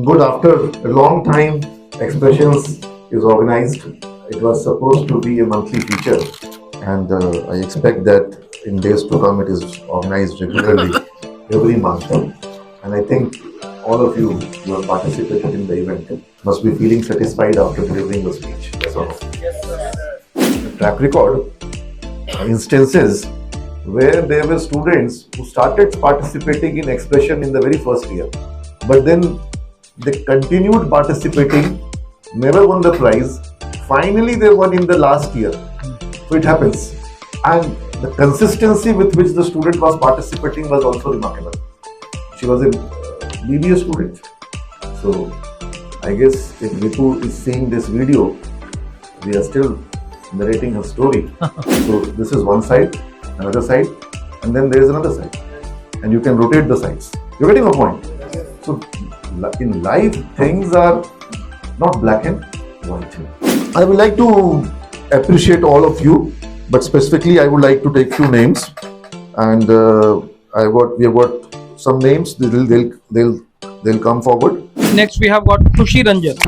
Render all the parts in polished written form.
Good, after a long time, Expressions is organized. It was supposed to be a monthly feature, and I expect that in days to come it is organized regularly every month. And I think all of you who have participated in the event must be feeling satisfied after delivering the speech. That's all. Track record instances where there were students who started participating in expression in the very first year, but then they continued participating, never won the prize. Finally, they won in the last year. So it happens. And the consistency with which the student was participating was also remarkable. She was a BBA student. So I guess if Ritu is seeing this video, we are still narrating her story. So this is one side, another side, and then there is another side. And you can rotate the sides. You're getting my point? So in life, things are not black and white. I would like to appreciate all of you, but specifically I would like to take few names, and we have got some names. They'll come forward. Next, we have got Khushi Ranjan.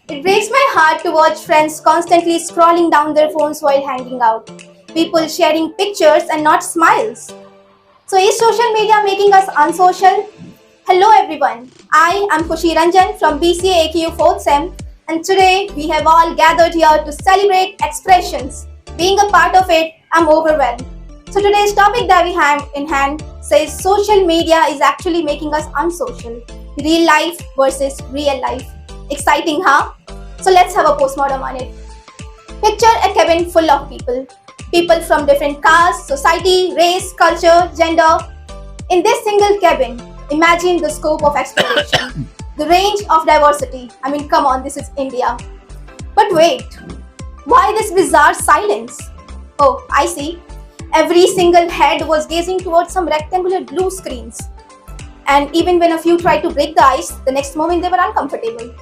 It breaks my heart to watch friends constantly scrolling down their phones while hanging out. People sharing pictures and not smiles. So is social media making us unsocial? Hello everyone, I am Khushi Ranjan from BCA AQU 4th SEM, and today we have all gathered here to celebrate expressions. Being a part of it, I'm overwhelmed. So today's topic that we have in hand says social media is actually making us unsocial. Real life versus real life. Exciting, huh? So let's have a postmortem on it. Picture a cabin full of people. People from different castes, society, race, culture, gender. In this single cabin, imagine the scope of exploration, the range of diversity. I mean, come on, this is India. But wait, why this bizarre silence? Oh, I see. Every single head was gazing towards some rectangular blue screens. And even when a few tried to break the ice, the next moment they were uncomfortable.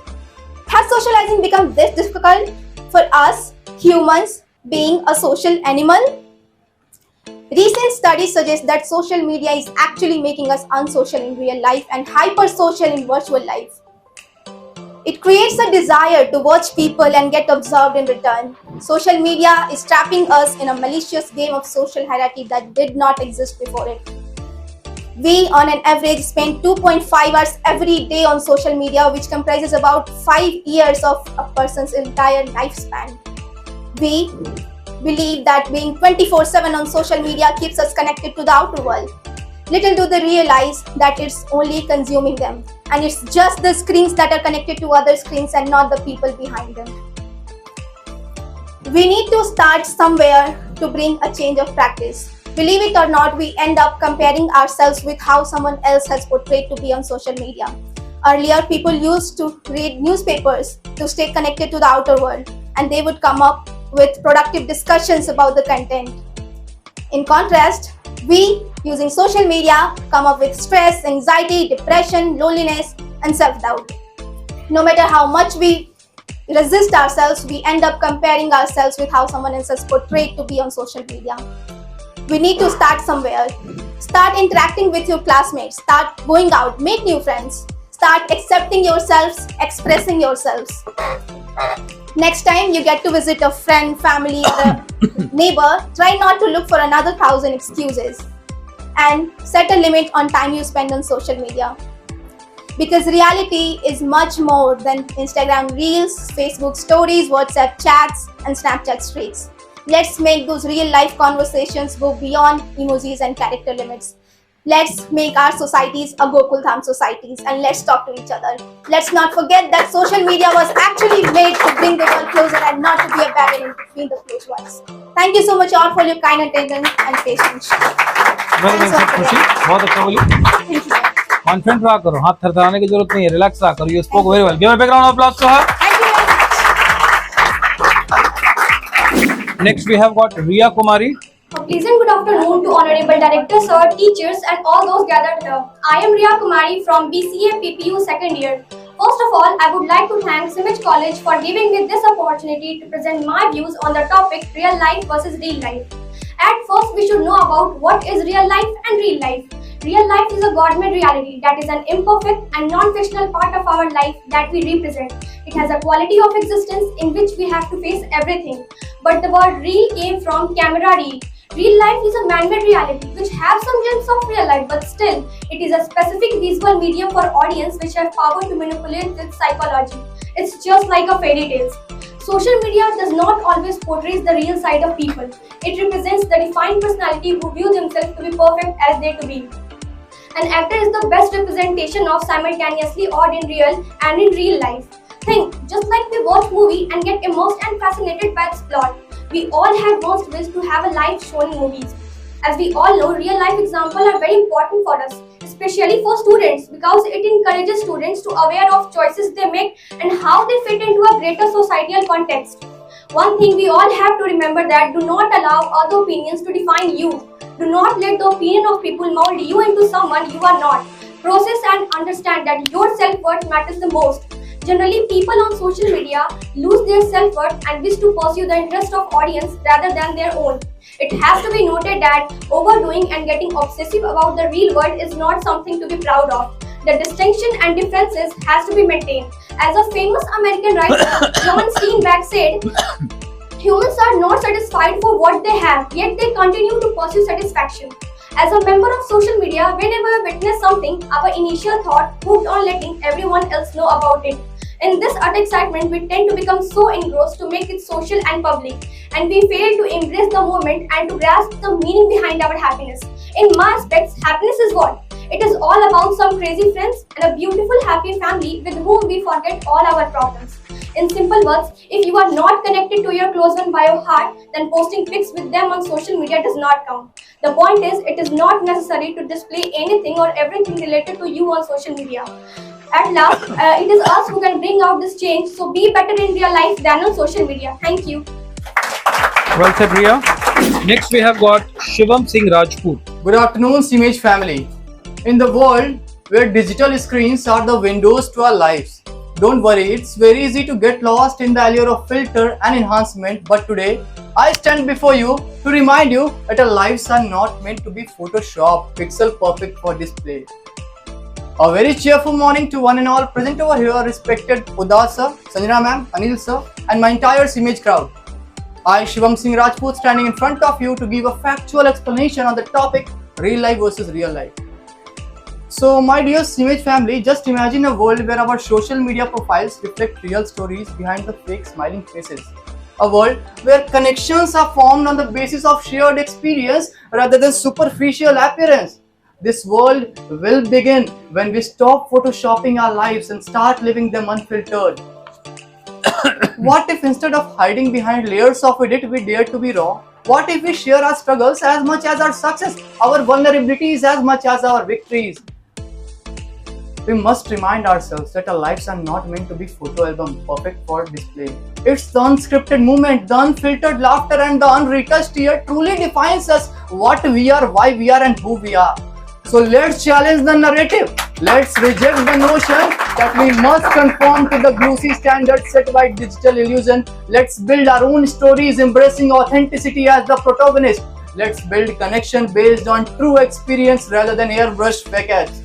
Has socializing become this difficult for us, humans, being a social animal? Recent studies suggest that social media is actually making us unsocial in real life and hypersocial in virtual life. It creates a desire to watch people and get observed in return. Social media is trapping us in a malicious game of social hierarchy that did not exist before it. We, on an average, spend 2.5 hours every day on social media, which comprises about 5 years of a person's entire lifespan. We believe that being 24/7 on social media keeps us connected to the outer world. Little do they realize that it's only consuming them, and it's just the screens that are connected to other screens and not the people behind them. We need to start somewhere to bring a change of practice. Believe it or not, we end up comparing ourselves with how someone else has portrayed to be on social media. Earlier, people used to read newspapers to stay connected to the outer world, and they would come up with productive discussions about the content. In contrast, we, using social media, come up with stress, anxiety, depression, loneliness, and self-doubt. No matter how much we resist ourselves, we end up comparing ourselves with how someone else has portrayed to be on social media. We need to start somewhere. Start interacting with your classmates. Start going out. Make new friends. Start accepting yourselves, expressing yourselves. Next time you get to visit a friend, family, or a neighbor, try not to look for another 1,000 excuses. And set a limit on time you spend on social media. Because reality is much more than Instagram Reels, Facebook Stories, WhatsApp chats, and Snapchat streaks. Let's make those real life conversations go beyond emojis and character limits. Let's make our societies a Gokul Dham societies, and let's talk to each other. Let's not forget that social media was actually made to bring the world closer and not to be a barrier in between the close ones. Thank you so much all for your kind attention and patience. Very nice खुशी, बहुत अच्छा बोली. Thank you, sir. Confident रहा करो, हाथ थरथराने की जरूरत नहीं है, रिलैक्स रहा करो. You spoke very well. Give a background applause to her. Thank you very much. Next, we have got Riya Kumari. A pleasant good afternoon to Honorable Director Sir, teachers and all those gathered here. I am Riya Kumari from BCA PPU second year. First of all, I would like to thank Simich College for giving me this opportunity to present my views on the topic real life versus real life. At first, we should know about what is real life and real life. Real life is a government reality that is an imperfect and non-fictional part of our life that we represent. It has a quality of existence in which we have to face everything. But the word real came from camera real. Real life is a man-made reality which has some gems of real life, but still, it is a specific visual medium for audience which have power to manipulate with psychology. It's just like a fairy tales. Social media does not always portray the real side of people. It represents the defined personality who view themselves to be perfect as they to be. An actor is the best representation of simultaneously odd in real and in real life. Think, just like we watch movie and get immersed and fascinated by its plot, we all have most wish to have a life shown in movies. As we all know, real life examples are very important for us, especially for students, because it encourages students to aware of choices they make and how they fit into a greater societal context. One thing we all have to remember that do not allow other opinions to define you. Do not let the opinion of people mold you into someone you are not. Process and understand that your self-worth matters the most. Generally, people on social media lose their self-worth and wish to pursue the interest of audience rather than their own. It has to be noted that overdoing and getting obsessive about the real world is not something to be proud of. The distinction and differences has to be maintained. As a famous American writer, John Steinbeck said, humans are not satisfied for what they have, yet they continue to pursue satisfaction. As a member of social media, whenever we witness something, our initial thought moved on letting everyone else know about it. In this utter excitement, we tend to become so engrossed to make it social and public, and we fail to embrace the moment and to grasp the meaning behind our happiness. In my aspects, happiness is what? It is all about some crazy friends and a beautiful happy family with whom we forget all our problems. In simple words, if you are not connected to your close one by your heart, then posting pics with them on social media does not count. The point is, it is not necessary to display anything or everything related to you on social media. At last, it is us who can bring out this change, so be better in real life than on social media. Thank you. Well said, Riya. Next, we have got Shivam Singh Rajput. Good afternoon, Simage family. In the world where digital screens are the windows to our lives, don't worry, it's very easy to get lost in the allure of filter and enhancement, but today I stand before you to remind you that our lives are not meant to be Photoshop, pixel perfect for display. A very cheerful morning to one and all present over here, respected Udas sir, Sanjana ma'am, Anil sir, and my entire Simage crowd. I, Shivam Singh Rajput, standing in front of you to give a factual explanation on the topic real life versus real life. So, my dear Simage family, just imagine a world where our social media profiles reflect real stories behind the fake smiling faces. A world where connections are formed on the basis of shared experience rather than superficial appearance. This world will begin when we stop photoshopping our lives and start living them unfiltered. What if instead of hiding behind layers of edit, we dare to be raw? What if we share our struggles as much as our success, our vulnerabilities as much as our victories? We must remind ourselves that our lives are not meant to be photo album perfect for display. It's the unscripted moment, the unfiltered laughter and the unretouched tear truly defines us, what we are, why we are and who we are. So let's challenge the narrative. Let's reject the notion that we must conform to the glossy standards set by digital illusion. Let's build our own stories, embracing authenticity as the protagonist. Let's build connection based on true experience rather than airbrushed facades.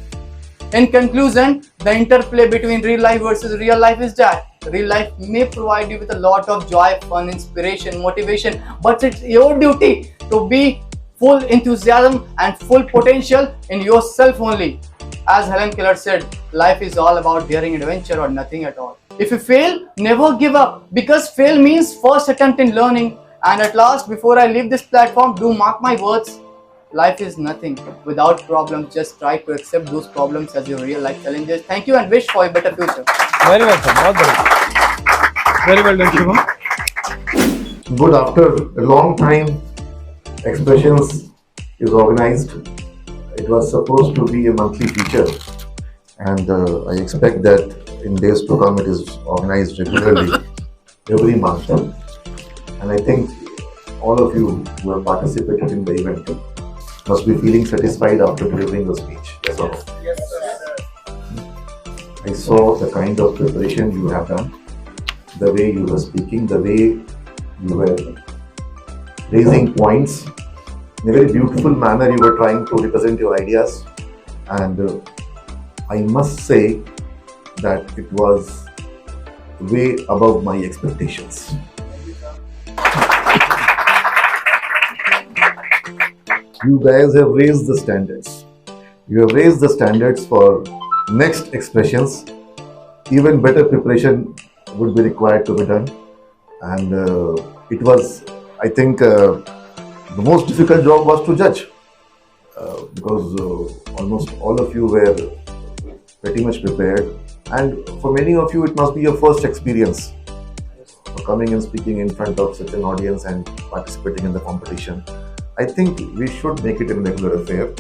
In conclusion, the interplay between real life versus real life is that real life may provide you with a lot of joy, fun, inspiration, motivation, but it's your duty to be full enthusiasm and full potential in yourself only. As Helen Keller said, life is all about daring adventure or nothing at all. If you fail, never give up, because fail means first attempt in learning. And at last, before I leave this platform, do mark my words. Life is nothing without problems. Just try to accept those problems as your real life challenges. Thank you and wish for a better future. Very well, sir. Very well done, Shivam. Good, after a long time, Expressions is organized. It was supposed to be a monthly feature, and I expect that in days to come it is organized regularly every month. And I think all of you who have participated in the event must be feeling satisfied after delivering the speech. That's all. Yes, sir. I saw the kind of preparation you have done, the way you were speaking, the way you were raising points, in a very beautiful manner, you were trying to represent your ideas, and I must say that it was way above my expectations. You guys have raised the standards. You have raised the standards for next expressions. Even better preparation would be required to be done. And it was, I think, the most difficult job was to judge because almost all of you were pretty much prepared. And for many of you, it must be your first experience for coming and speaking in front of such an audience and participating in the competition. I think we should make it a regular affair,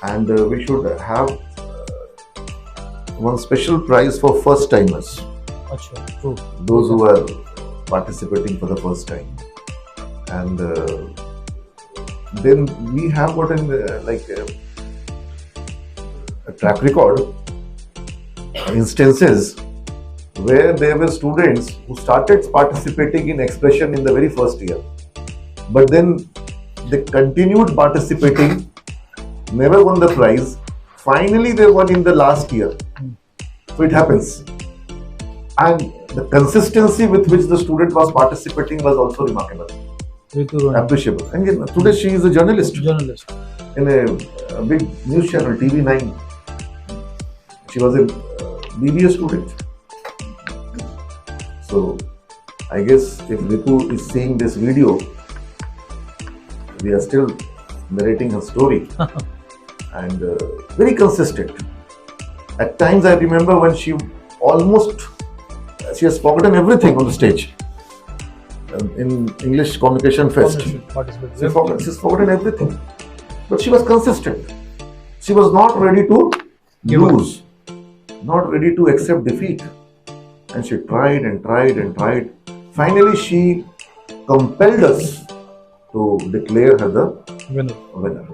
and we should have one special prize for first timers, Acha, true. those who are participating for the first time. And then we have gotten a track record instances where there were students who started participating in expression in the very first year, but then they continued participating, never won the prize. Finally, they won in the last year. So it happens. And the consistency with which the student was participating was also remarkable, Ritu Rani, appreciable. And yet, today she is a journalist journalist. in a big news channel, TV9. She was a BBA student. So I guess if Ritu is seeing this video, we are still narrating her story and very consistent. At times I remember when she has forgotten everything on the stage in English Communication Fest. She's forgotten everything. But she was consistent. She was not ready to lose, not ready to accept defeat. And she tried and tried and tried. Finally, she compelled us to declare her the winner.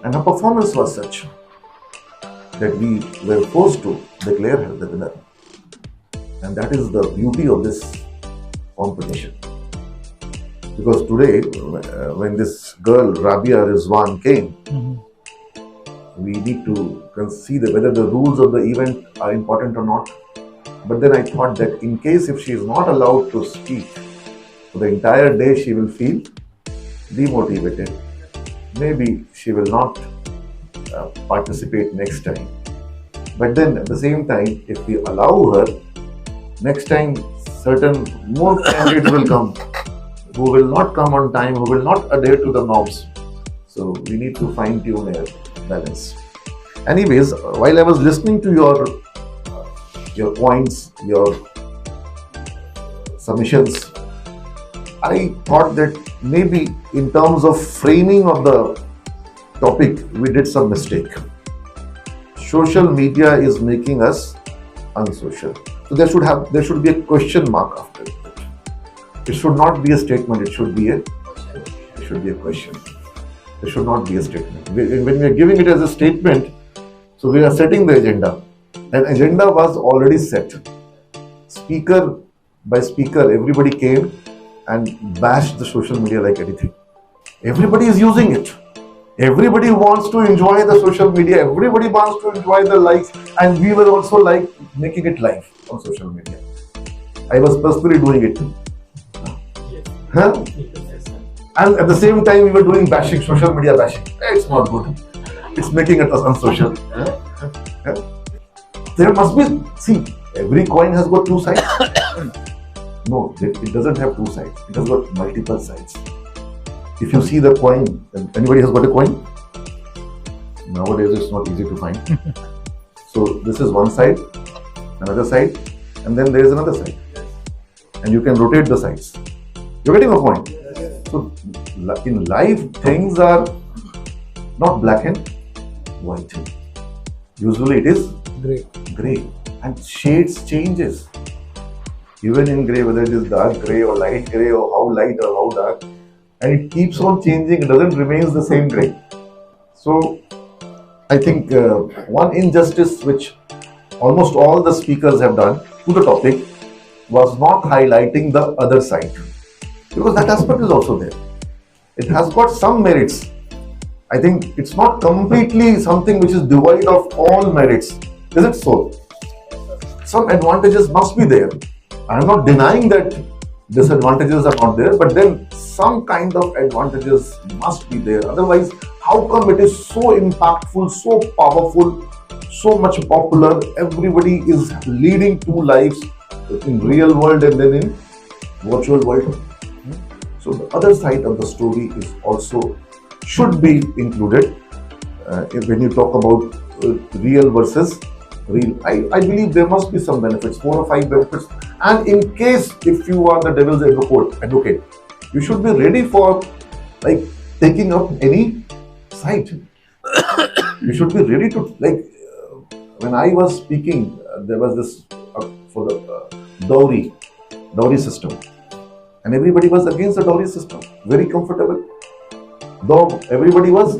And her performance was such that we were forced to declare her the winner. And that is the beauty of this competition. Because today, when this girl, Rabia Rizwan, came, we need to consider whether the rules of the event are important or not. But then I thought that in case if she is not allowed to speak for the entire day, she will feel demotivated. Maybe she will not participate next time. But then at the same time, if we allow her, next time certain more candidates will come who will not come on time, who will not adhere to the norms. So we need to fine tune a balance. Anyways, while I was listening to your points, your submissions, I thought that maybe in terms of framing of the topic, we did some mistake. Social media is making us unsocial. So there should be a question mark after it. It should not be a statement. It should be a question. It should not be a statement. When we are giving it as a statement, so we are setting the agenda. An agenda was already set. Speaker by speaker, everybody came and bashed the social media like anything. Everybody is using it. Everybody wants to enjoy the social media. Everybody wants to enjoy the likes, and we were also like making it live on social media. I was personally doing it. Huh? And at the same time, we were doing bashing, social media bashing. It's not good. It's making it unsocial. There must be, see, every coin has got two sides. No, it doesn't have two sides. It has got multiple sides. If you see the coin, anybody has got a coin? Nowadays, it's not easy to find. So this is one side, another side, and then there is another side. And you can rotate the sides. You're getting a point. So in life, things are not black and white. Usually it is gray, and shades changes. Even in gray, whether it is dark gray or light gray or how light or how dark, and it keeps on changing. It doesn't remain the same gray. So I think one injustice which almost all the speakers have done to the topic was not highlighting the other side, because that aspect is also there. It has got some merits I think it's not completely something which is devoid of all merits. Is it so? Some advantages must be there. I am not denying that disadvantages are not there, but then some kind of advantages must be there. Otherwise, how come it is so impactful, so powerful, so much popular? Everybody is leading two lives in real world and then in virtual world. So the other side of the story is also should be included when you talk about real versus real. I believe there must be some benefits, 4 or 5 benefits. And in case if you are the devil's advocate, you should be ready for like taking up any side. You should be ready to when I was speaking, there was this for the dowry system, and everybody was against the dowry system, very comfortable. Though everybody was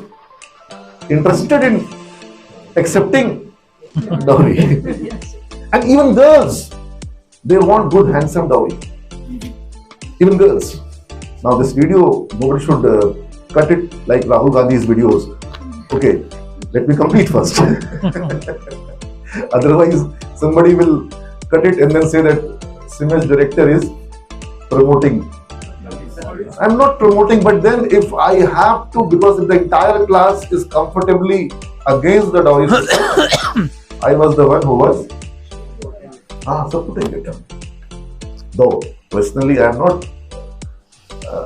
interested in accepting dowry, and even girls, they want good, handsome dowry. Even girls. Now this video, nobody should cut it like Rahul Gandhi's videos. Okay, let me complete first. Otherwise, somebody will cut it and then say that Simage director is promoting. I'm not promoting, but then if I have to, because if the entire class is comfortably against the dowry system, I was the one who was supporting it. Though personally, I am not.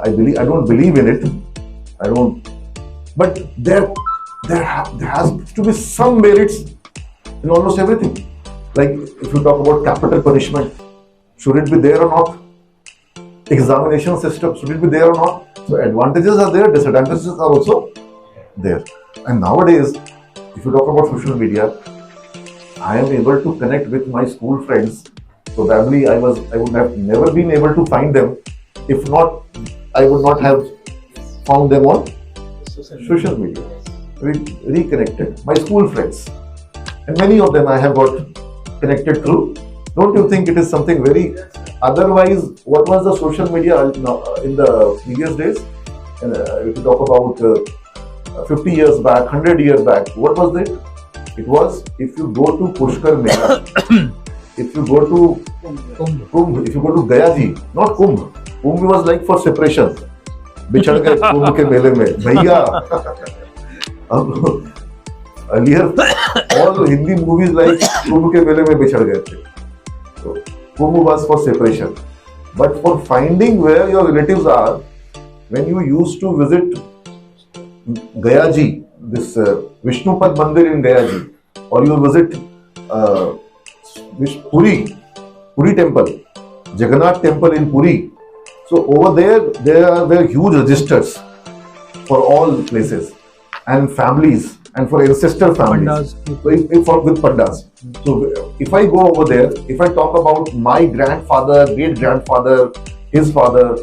I don't believe in it. I don't. But there has to be some merits in almost everything. Like if you talk about capital punishment, should it be there or not? Examination system, should it be there or not? So advantages are there, disadvantages are also there. And nowadays, if you talk about social media, I am able to connect with my school friends. Probably I would have never been able to find them. If not, I would not have found them on social media. Reconnected. My school friends. And many of them I have got connected through. Don't you think it is something very... Otherwise, what was the social media in the previous days? If you talk about 50 years back, 100 years back, what was it? It was if you go to Pushkar Mela, if you go to Kumbh, if you go to Gayaji, not Kumbh. Kumbh was like for separation. बिछड़ गए कुंभ के मेले में भैया. Earlier, all Hindi movies like कुंभ के मेले में बिछड़ गए थे. So, Kumbh was for separation. But for finding where your relatives are, when you used to visit Gayaji, this Vishnupad Mandir in Gayaji, or you visit Puri temple, Jagannath temple in Puri. So over there were huge registers for all places and families and for ancestor families. So with pandas. So if I go over there, if I talk about my grandfather, great grandfather, his father,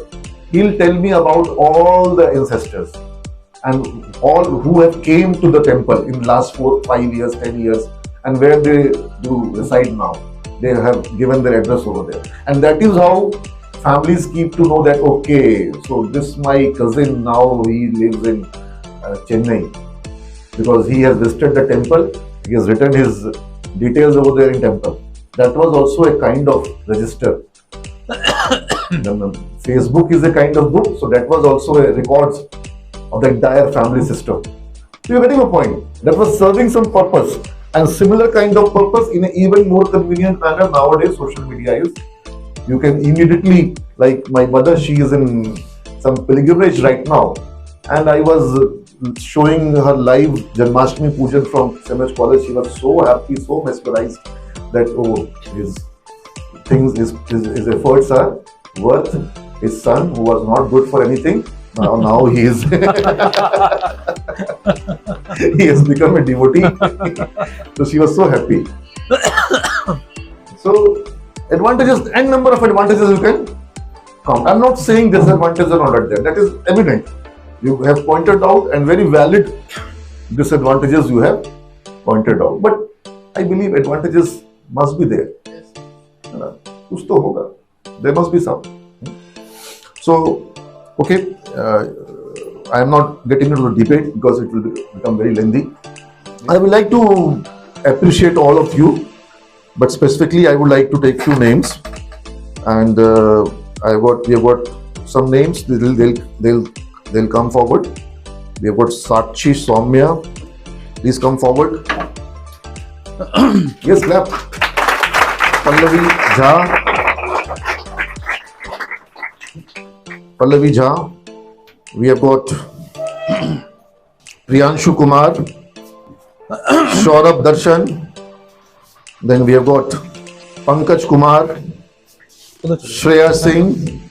he'll tell me about all the ancestors and all who have came to the temple in last 4, 5 years, 10 years, and where they do reside now. They have given their address over there. And that is how families keep to know that, okay, so this my cousin now, he lives in Chennai because he has visited the temple, he has written his details over there in temple. That was also a kind of register. Facebook is a kind of book, so that was also a records of the entire family system. So you're getting a point. That was serving some purpose. And similar kind of purpose in an even more convenient manner nowadays social media is. You can immediately, like my mother, she is in some pilgrimage right now, and I was showing her live Janmashtami Pujan from Semaj College. She was so happy, so mesmerized that his efforts are worth his son, who was not good for anything. Now he is he has become a devotee. So she was so happy. So advantages, n number of advantages you can count. I'm not saying disadvantages are not there. That is evident. You have pointed out, and very valid disadvantages you have pointed out. But I believe advantages must be there. कुछ तो होगा. There must be some. So, okay. I am not getting into the debate because it will become very lengthy. I would like to appreciate all of you, but specifically I would like to take few names, and we have got some names. They'll come forward. We have got Sakshi Soumya. Please come forward. Yes, clap. Pallavi Jha. Pallavi Jha. We have got Priyanshu Kumar, Saurabh Darshan. Then we have got Pankaj Kumar, Shreya Singh,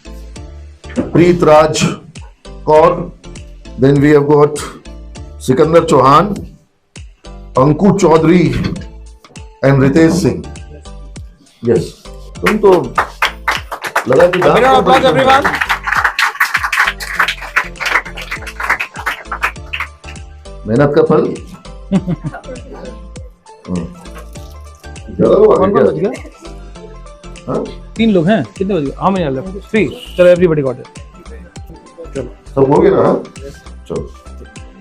Preet Raj Kaur. Then we have got Sikandar Chauhan, Anku Chaudhary, and Ritesh Singh. Yes. तुम तो लगा कि A big round of applause, everyone. मेहनत का फल ज्यादा लोग कौन कौन बच आगे गया? हाँ? 3 लोग हैं, कितने बच गए? How many are left? 3. चलो, everybody got it. चलो. सब हो गया ना? चलो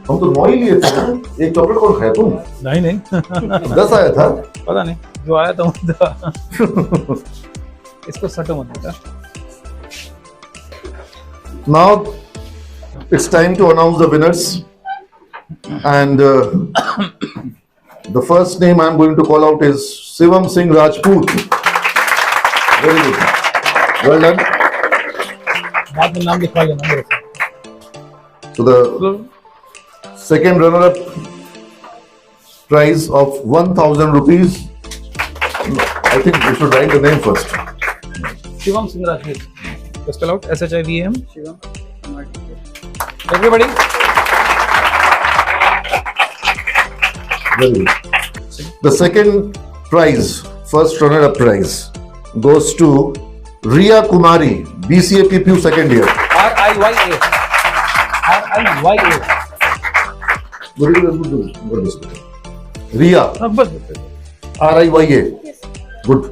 हम तो 9 ही लिए थे ना? एक चॉकलेट कौन खाया तुम? नहीं 10 आया था? पता नहीं, जो आया था वो था. इसको सटो मत बेटा. Now it's time to announce the winners, and the first name I'm going to call out is Shivam Singh Rajput. Very good. Well done. बाद में नाम लिखवा लेना मेरे से. So the second runner-up prize of 1,000 rupees. I think we should write the name first. Shivam Singh Rajput. Spell out SHIVM. Shivam. Everybody. Very good. The second prize, first runner-up prize, goes to Riya Kumari, BCA PPU second year. RIYA. RIYA. What is it? Riya, बस. RIYA. Good.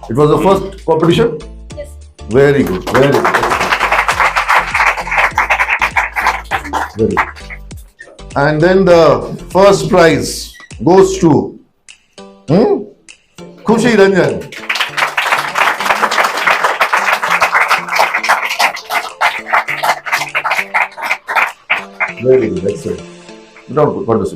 It was the first competition? Yes. Very good. Very good. Very good. And then the first prize goes to Khushi Ranjan. Very good. Excellent. Don't put this.